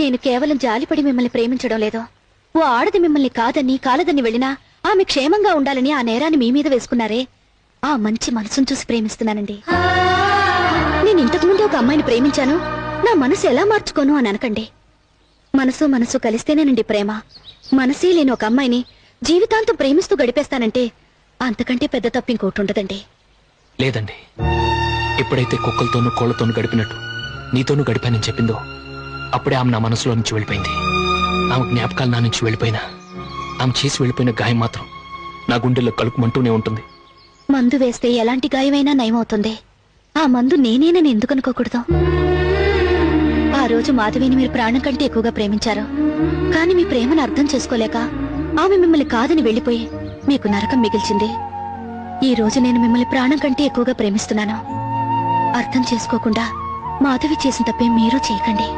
నేను కేవలం జాలిపడి మిమ్మల్ని ప్రేమించడం లేదు. ఓ ఆడది మిమ్మల్ని కాదని వెళ్ళినా ఆమె క్షేమంగా ఉండాలని ఆ నేరాన్ని మీ మీద వేసుకున్నారే, ఆ మంచి మనసును చూసి ప్రేమిస్తున్నానండి. నేను ఇంతకుముందే ఒక అమ్మాయిని ప్రేమించాను, నా మనసు ఎలా మార్చుకోను అని అనకండి. మనసు కలిస్తేనేనండి ప్రేమ. మనసే లేని ఒక అమ్మాయిని జీవితాంతం ప్రేమిస్తూ గడిపేస్తానంటే అంతకంటే పెద్ద తప్పు ఇంకోటి ఉండదండి. లేదండి, ఎప్పుడైతే కుక్కలతోనూ కోళ్లతోనూ గడిపినట్టు నీతోనూ గడిపానని చెప్పిందో అప్పుడే ఆమె నా మనసులో నుంచి వెళ్ళిపోయింది. ఆమె జ్ఞాపకాలు నా నుంచి వెళ్ళిపోయినా ఆమె చేసి వెళ్ళిపోయిన గాయం మాత్రం నా గుండెల్లో కలుపుమంటూనే ఉంటుంది. మందు వేస్తే ఎలాంటి గాయమైనా నయమవుతుంది. ఆ మందు నేనేనని ఎందుకు అనుకోకూడదు? ఆ రోజు మాధవిని మీరు ప్రాణం కంటే ఎక్కువగా ప్రేమించారు. కానీ మీ ప్రేమను అర్థం చేసుకోలేక ఆమె మిమ్మల్ని కాదని వెళ్లిపోయి మీకు నరకం మిగిల్చింది. ఈ రోజు నేను మిమ్మల్ని ప్రాణం కంటే ఎక్కువగా ప్రేమిస్తున్నాను. అర్థం చేసుకోకుండా మాధవి చేసిన తప్పే మీరు చేయకండి.